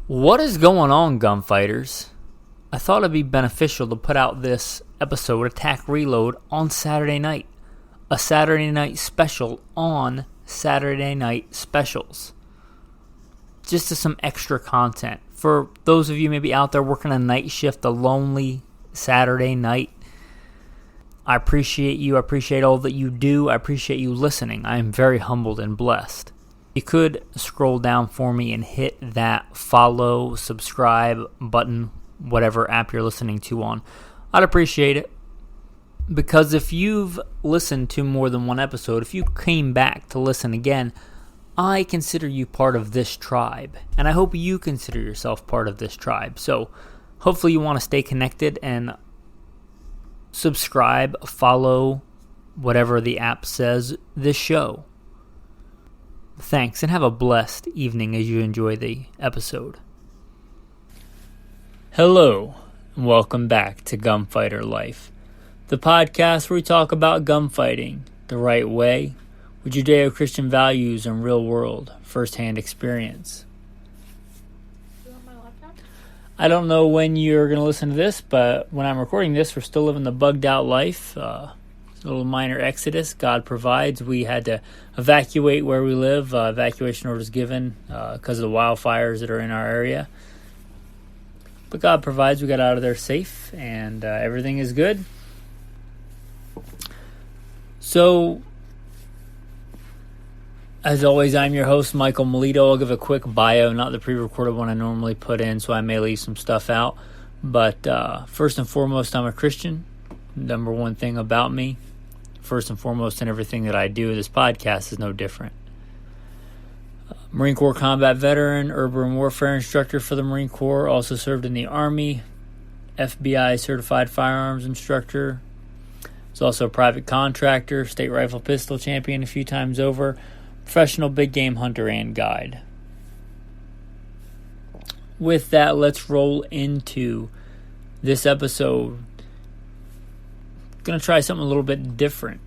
What is going on, gunfighters? I thought it'd be beneficial to put out this episode, Attack Reload, on Saturday night. A Saturday night special on Saturday night specials. Just as some extra content. For those of you maybe out there working a night shift, a lonely Saturday night, I appreciate you. I appreciate all that you do. I appreciate you listening. I am very humbled and blessed. You could scroll down for me and hit that follow, subscribe button, whatever app you're listening to on. I'd appreciate it. Because if you've listened to more than one episode, if you came back to listen again, I consider you part of this tribe. And I hope you consider yourself part of this tribe. So hopefully you want to stay connected and subscribe, follow, whatever the app says, this show. Thanks, and have a blessed evening as you enjoy the episode. Hello, and welcome back to Gunfighter Life, the podcast where we talk about gunfighting the right way, with Judeo-Christian values and real-world, first-hand experience. You want my laptop? I don't know when you're going to listen to this, but when I'm recording this, we're still living the bugged-out life. A little minor exodus. God provides. We had to evacuate where we live. Evacuation orders given because of the wildfires that are in our area. But God provides. We got out of there safe, and everything is good. So, as always, I'm your host, Michael Milito. I'll give a quick bio, not the pre-recorded one I normally put in, so I may leave some stuff out. But first and foremost, I'm a Christian. Number one thing about me, first and foremost in everything that I do, this podcast is no different. Marine Corps combat veteran, urban warfare instructor for the Marine Corps, also served in the Army, FBI certified firearms instructor. Was also a private contractor, state rifle pistol champion a few times over, professional big game hunter and guide. With that, let's roll into this episode. Going to try something a little bit different.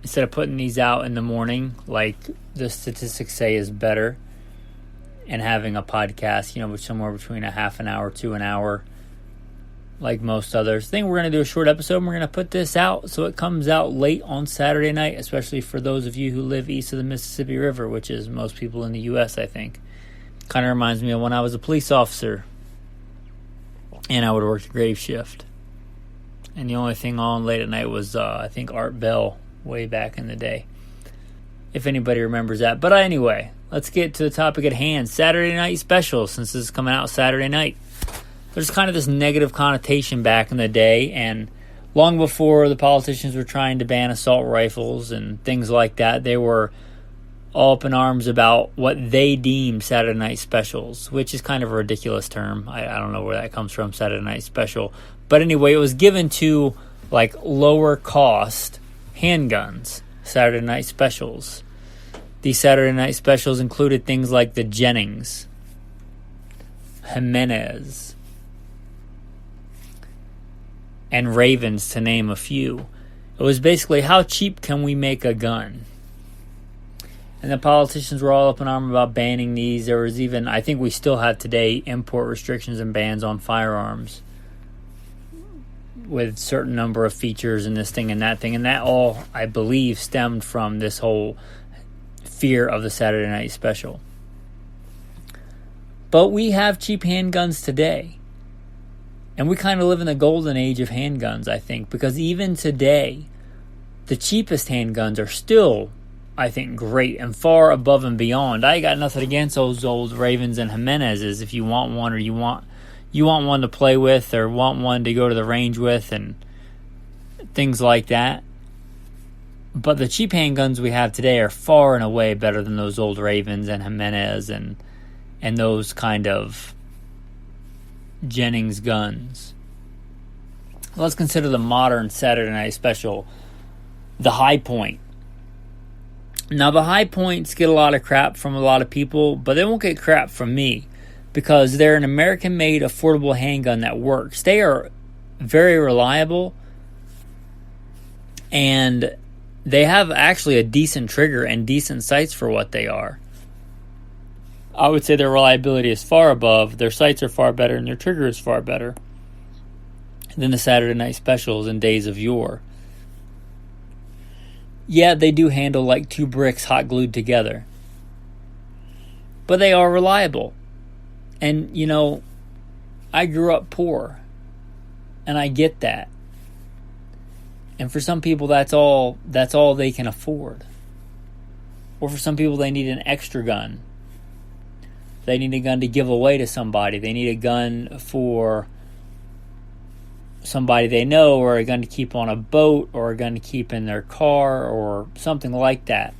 Instead of putting these out in the morning, like the statistics say is better, and having a podcast, which somewhere between a half an hour to an hour, like most others. I think we're going to do a short episode, and we're going to put this out so it comes out late on Saturday night, especially for those of you who live east of the Mississippi River, which is most people in the U.S., I think. Kind of reminds me of when I was a police officer, and I would work the grave shift. And the only thing on late at night was, I think, Art Bell way back in the day. If anybody remembers that. But anyway, let's get to the topic at hand. Saturday night special, since this is coming out Saturday night. There's kind of this negative connotation back in the day. And long before the politicians were trying to ban assault rifles and things like that, they were all up in arms about what they deemed Saturday night specials, which is kind of a ridiculous term. I don't know where that comes from, Saturday night special. But anyway, it was given to lower cost handguns, Saturday night specials. These Saturday night specials included things like the Jennings, Jimenez, and Ravens, to name a few. It was basically, how cheap can we make a gun? And the politicians were all up in arms about banning these. There was even, I think we still have today, import restrictions and bans on firearms with certain number of features and this thing and that thing. And that all, I believe, stemmed from this whole fear of the Saturday night special. But we have cheap handguns today. And we kind of live in the golden age of handguns, I think. Because even today, the cheapest handguns are still, I think, great and far above and beyond. I got nothing against those old Ravens and Jimenez's if you want one, or you want one to play with, or want one to go to the range with, and things like that. But the cheap handguns we have today are far and away better than those old Ravens and Jimenez and those kind of Jennings guns. Let's consider the modern Saturday night special, the High Point. Now, the High Points get a lot of crap from a lot of people, but they won't get crap from me, because they're an American-made affordable handgun that works. They are very reliable, and they have actually a decent trigger and decent sights for what they are. I would say their reliability is far above, their sights are far better, and their trigger is far better than the Saturday night specials in days of yore. Yeah, they do handle like two bricks hot glued together, but they are reliable. And, you know, I grew up poor, and I get that. And for some people, that's all they can afford. Or for some people, they need an extra gun. They need a gun to give away to somebody. They need a gun for somebody they know, or a gun to keep on a boat, or a gun to keep in their car, or something like that.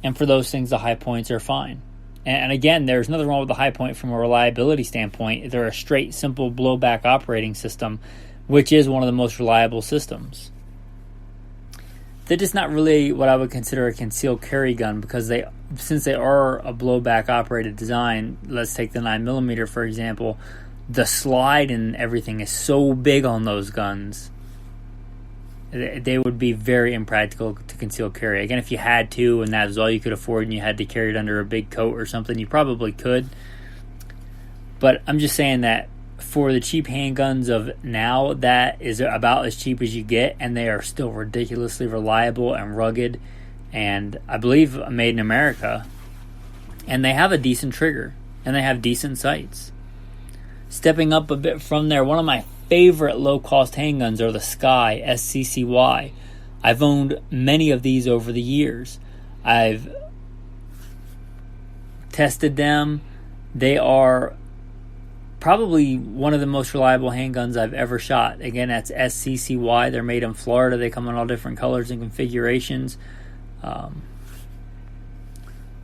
And for those things, the high points are fine. And again, there's nothing wrong with the high point from a reliability standpoint. They're a straight, simple blowback operating system, which is one of the most reliable systems. They're just not really what I would consider a concealed carry gun, because since they are a blowback operated design, let's take the 9mm for example, the slide and everything is so big on those guns, they would be very impractical to conceal carry. Again, if you had to and that was all you could afford and you had to carry it under a big coat or something, you probably could. But I'm just saying that for the cheap handguns of now, that is about as cheap as you get, and they are still ridiculously reliable and rugged, and I believe made in America. And they have a decent trigger, and they have decent sights. Stepping up a bit from there, one of my favorite low-cost handguns are the Sky SCCY. I've owned many of these over the years. I've tested them. They are probably one of the most reliable handguns I've ever shot. Again, that's SCCY. They're made in Florida. They come in all different colors and configurations.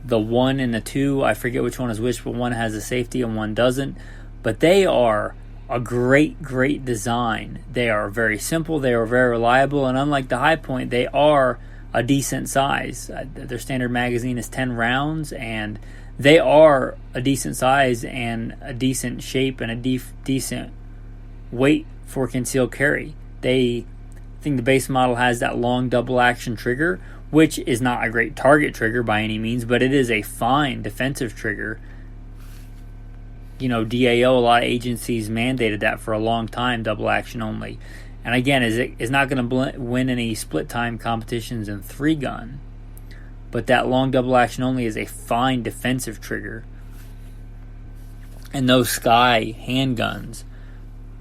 The 1 and the 2, I forget which one is which, but one has a safety and one doesn't. But they are a great, great design. They are very simple. They are very reliable. And unlike the High Point, they are a decent size. Their standard magazine is 10 rounds, and they are a decent size and a decent shape and a decent weight for concealed carry. I think the base model has that long double action trigger, which is not a great target trigger by any means, but it is a fine defensive trigger. You know, DAO, a lot of agencies mandated that for a long time, double action only. And again, is not going to win any split time competitions in 3-gun. But that long double action only is a fine defensive trigger. And those Sky handguns,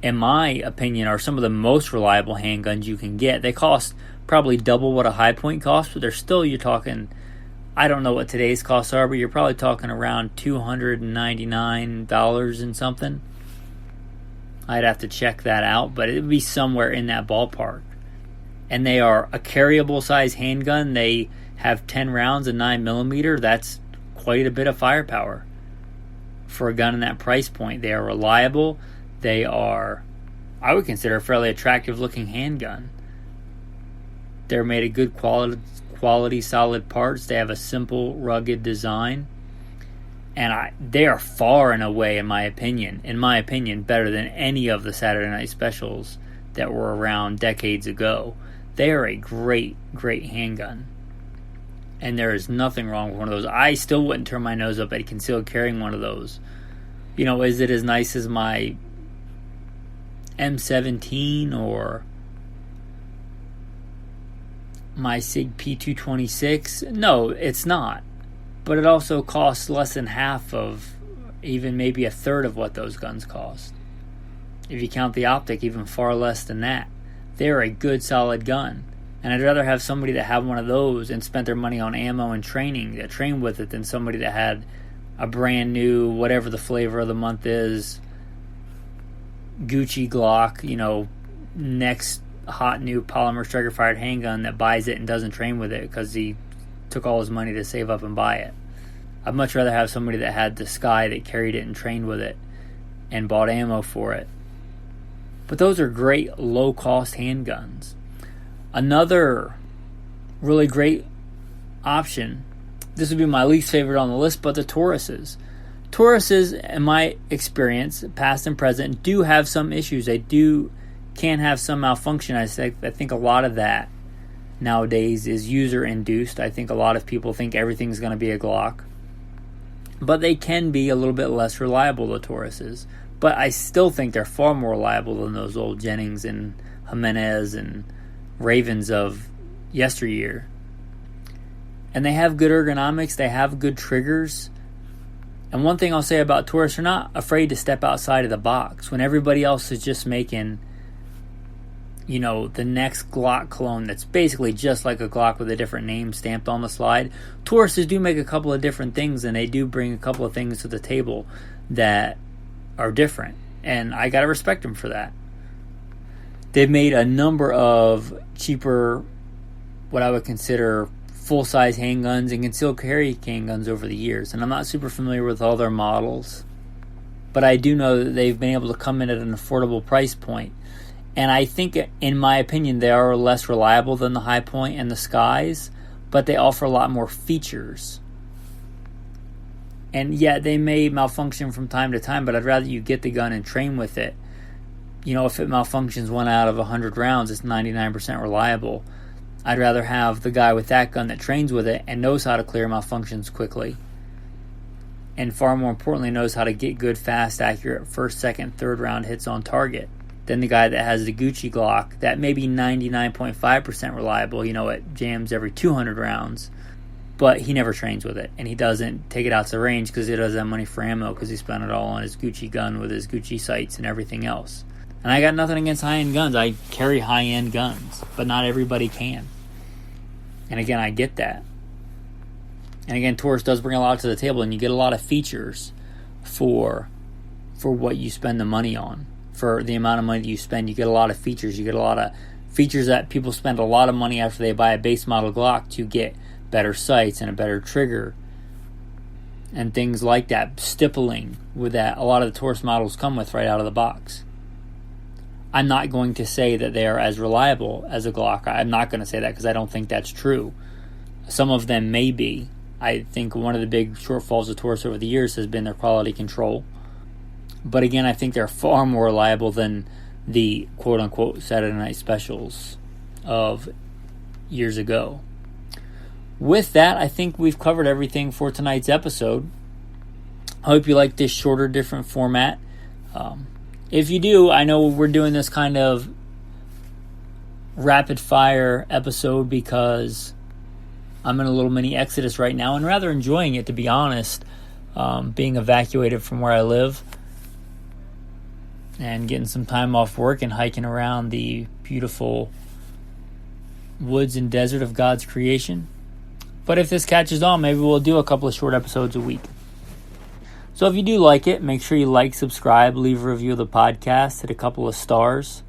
in my opinion, are some of the most reliable handguns you can get. They cost probably double what a High Point costs, but they're still, you're talking, I don't know what today's costs are, but you're probably talking around $299 and something. I'd have to check that out, but it would be somewhere in that ballpark. And they are a carryable size handgun. They have 10 rounds and 9mm. That's quite a bit of firepower for a gun in that price point. They are reliable. They are, I would consider, a fairly attractive looking handgun. They're made of good quality solid parts. They have a simple, rugged design. And they are far and away, in my opinion, better than any of the Saturday night specials that were around decades ago. They are a great, great handgun. And there is nothing wrong with one of those. I still wouldn't turn my nose up at concealed carrying one of those. You know, is it as nice as my M17 or my SIG P226? No, it's not. But it also costs less than half of, even maybe a third of what those guns cost. If you count the optic, even far less than that. They're a good, solid gun. And I'd rather have somebody that had one of those and spent their money on ammo and training, that trained with it, than somebody that had a brand new, whatever the flavor of the month is, Gucci Glock, you know, next hot new polymer striker-fired handgun that buys it and doesn't train with it because he took all his money to save up and buy it. I'd much rather have somebody that had the Sky, that carried it and trained with it and bought ammo for it. But those are great low-cost handguns. Another really great option, this would be my least favorite on the list, but the Tauruses. Tauruses, in my experience, past and present, do have some issues. They can have some malfunction. I think a lot of that nowadays is user-induced. I think a lot of people think everything's going to be a Glock. But they can be a little bit less reliable, the Tauruses. But I still think they're far more reliable than those old Jennings and Jimenez and Ravens of yesteryear. And they have good ergonomics. They have good triggers. And one thing I'll say about Taurus, they're not afraid to step outside of the box. When everybody else is just making, the next Glock clone that's basically just like a Glock with a different name stamped on the slide, Tauruses do make a couple of different things, and they do bring a couple of things to the table that are different. And I gotta respect them for that. They've made a number of cheaper, what I would consider full-size handguns and concealed carry handguns over the years. And I'm not super familiar with all their models, but I do know that they've been able to come in at an affordable price point. And I think, in my opinion, they are less reliable than the High Point and the Skies, but they offer a lot more features. And yet they may malfunction from time to time, but I'd rather you get the gun and train with it. If it malfunctions 1 out of 100 rounds, it's 99% reliable. I'd rather have the guy with that gun that trains with it and knows how to clear malfunctions quickly. And far more importantly, knows how to get good, fast, accurate first, second, third round hits on target than the guy that has the Gucci Glock that may be 99.5% reliable. It jams every 200 rounds, but he never trains with it. And he doesn't take it out to the range because he doesn't have money for ammo because he spent it all on his Gucci gun with his Gucci sights and everything else. And I got nothing against high-end guns. I carry high-end guns, but not everybody can. And again, I get that. And again, Taurus does bring a lot to the table, and you get a lot of features for what you spend the money on. For the amount of money that you spend, you get a lot of features. You get a lot of features that people spend a lot of money after they buy a base model Glock to get better sights and a better trigger and things like that. Stippling with that, a lot of the Taurus models come with right out of the box. I'm not going to say that they are as reliable as a Glock. I'm not going to say that because I don't think that's true. Some of them may be. I think one of the big shortfalls of Taurus over the years has been their quality control. But again, I think they're far more reliable than the quote-unquote Saturday Night Specials of years ago. With that, I think we've covered everything for tonight's episode. I hope you like this shorter, different format. If you do, I know we're doing this kind of rapid-fire episode because I'm in a little mini exodus right now and rather enjoying it, to be honest, being evacuated from where I live and getting some time off work and hiking around the beautiful woods and desert of God's creation. But if this catches on, maybe we'll do a couple of short episodes a week. So if you do like it, make sure you like, subscribe, leave a review of the podcast, hit a couple of stars.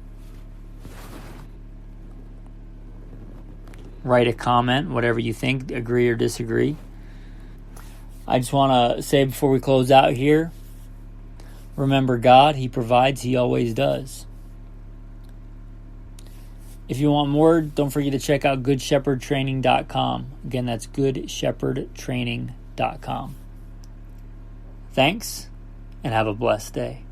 Write a comment, whatever you think, agree or disagree. I just want to say before we close out here, remember God, He provides, He always does. If you want more, don't forget to check out goodshepherdtraining.com. Again, that's goodshepherdtraining.com. Thanks, and have a blessed day.